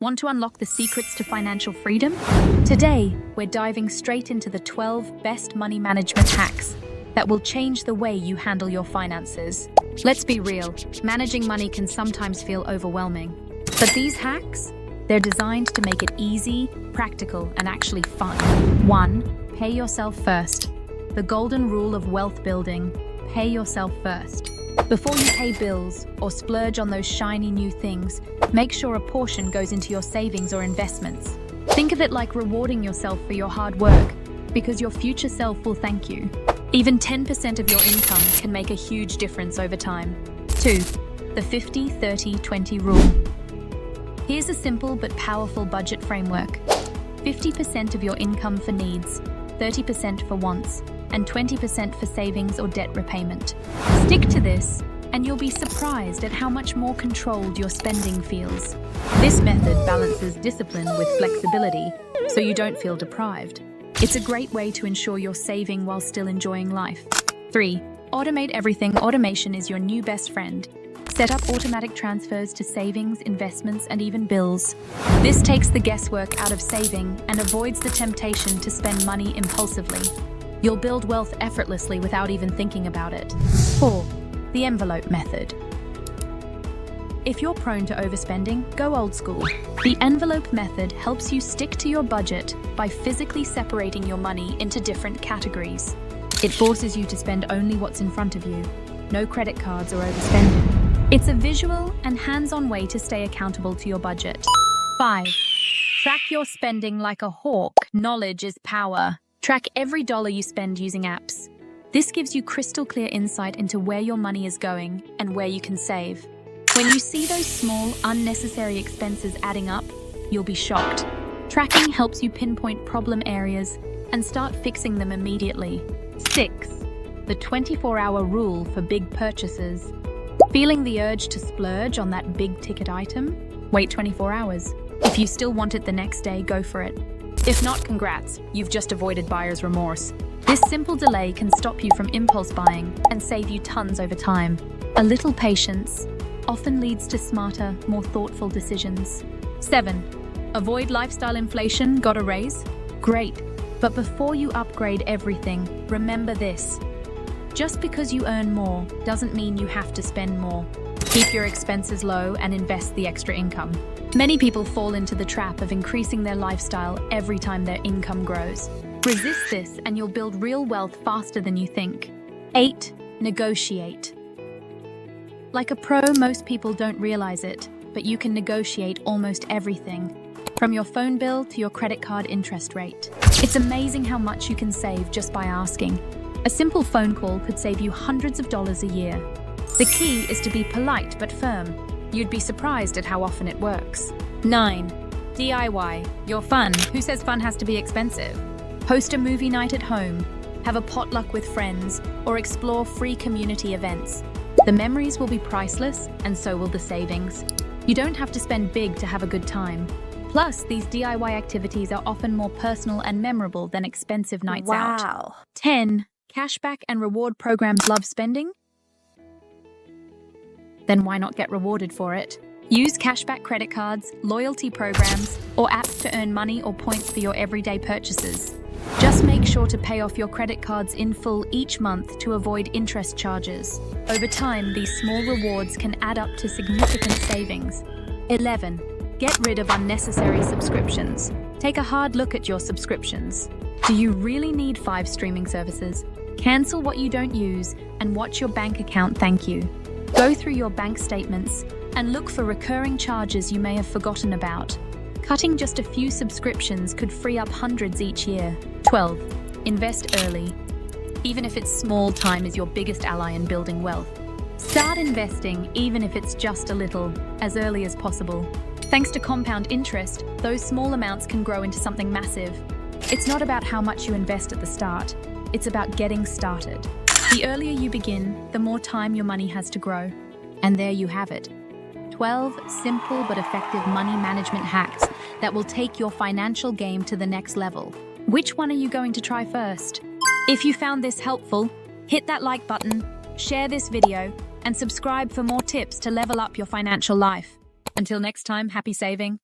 Want to unlock the secrets to financial freedom? Today, we're diving straight into the 12 best money management hacks that will change the way you handle your finances. Let's be real, managing money can sometimes feel overwhelming. But these hacks, they're designed to make it easy, practical, and actually fun. 1. Pay yourself first. The golden rule of wealth building: pay yourself first. Before you pay bills or splurge on those shiny new things, make sure a portion goes into your savings or investments. Think of it like rewarding yourself for your hard work, because your future self will thank you. Even 10% of your income can make a huge difference over time. 2. The 50-30-20 rule. Here's a simple but powerful budget framework. 50% of your income for needs, 30% for wants, and 20% for savings or debt repayment. Stick to this, and you'll be surprised at how much more controlled your spending feels. This method balances discipline with flexibility, so you don't feel deprived. It's a great way to ensure you're saving while still enjoying life. 3. Automate everything. Automation is your new best friend. Set up automatic transfers to savings, investments, and even bills. This takes the guesswork out of saving and avoids the temptation to spend money impulsively. You'll build wealth effortlessly without even thinking about it. 4. The envelope method. If you're prone to overspending, go old school. The envelope method helps you stick to your budget by physically separating your money into different categories. It forces you to spend only what's in front of you. No credit cards or overspending. It's a visual and hands-on way to stay accountable to your budget. 5. Track your spending like a hawk. Knowledge is power. Track every dollar you spend using apps. This gives you crystal clear insight into where your money is going and where you can save. When you see those small, unnecessary expenses adding up, you'll be shocked. Tracking helps you pinpoint problem areas and start fixing them immediately. 6. The 24-hour rule for big purchases. Feeling the urge to splurge on that big-ticket item? Wait 24 hours. If you still want it the next day, go for it. If not, congrats, you've just avoided buyer's remorse. This simple delay can stop you from impulse buying and save you tons over time. A little patience often leads to smarter, more thoughtful decisions. 7. Avoid lifestyle inflation. Got a raise? Great. But before you upgrade everything, remember this. Just because you earn more doesn't mean you have to spend more. Keep your expenses low and invest the extra income. Many people fall into the trap of increasing their lifestyle every time their income grows. Resist this and you'll build real wealth faster than you think. 8. Negotiate. Like a pro, most people don't realize it, but you can negotiate almost everything, from your phone bill to your credit card interest rate. It's amazing how much you can save just by asking. A simple phone call could save you hundreds of dollars a year. The key is to be polite but firm. You'd be surprised at how often it works. 9. DIY. You're fun. Who says fun has to be expensive? Host a movie night at home, have a potluck with friends, or explore free community events. The memories will be priceless, and so will the savings. You don't have to spend big to have a good time. Plus, these DIY activities are often more personal and memorable than expensive nights out. 10. Cashback and reward programs. Love spending? Then why not get rewarded for it? Use cashback credit cards, loyalty programs, or apps to earn money or points for your everyday purchases. Just make sure to pay off your credit cards in full each month to avoid interest charges. Over time, these small rewards can add up to significant savings. 11. Get rid of unnecessary subscriptions. Take a hard look at your subscriptions. Do you really need 5 streaming services? Cancel what you don't use and watch your bank account thank you. Go through your bank statements and look for recurring charges you may have forgotten about. Cutting just a few subscriptions could free up hundreds each year. 12. Invest early. Even if it's small, time is your biggest ally in building wealth. Start investing, even if it's just a little, as early as possible. Thanks to compound interest, those small amounts can grow into something massive. It's not about how much you invest at the start. It's about getting started. The earlier you begin, the more time your money has to grow. And there you have it. 12 simple but effective money management hacks that will take your financial game to the next level. Which one are you going to try first? If you found this helpful, hit that like button, share this video, and subscribe for more tips to level up your financial life. Until next time, happy saving.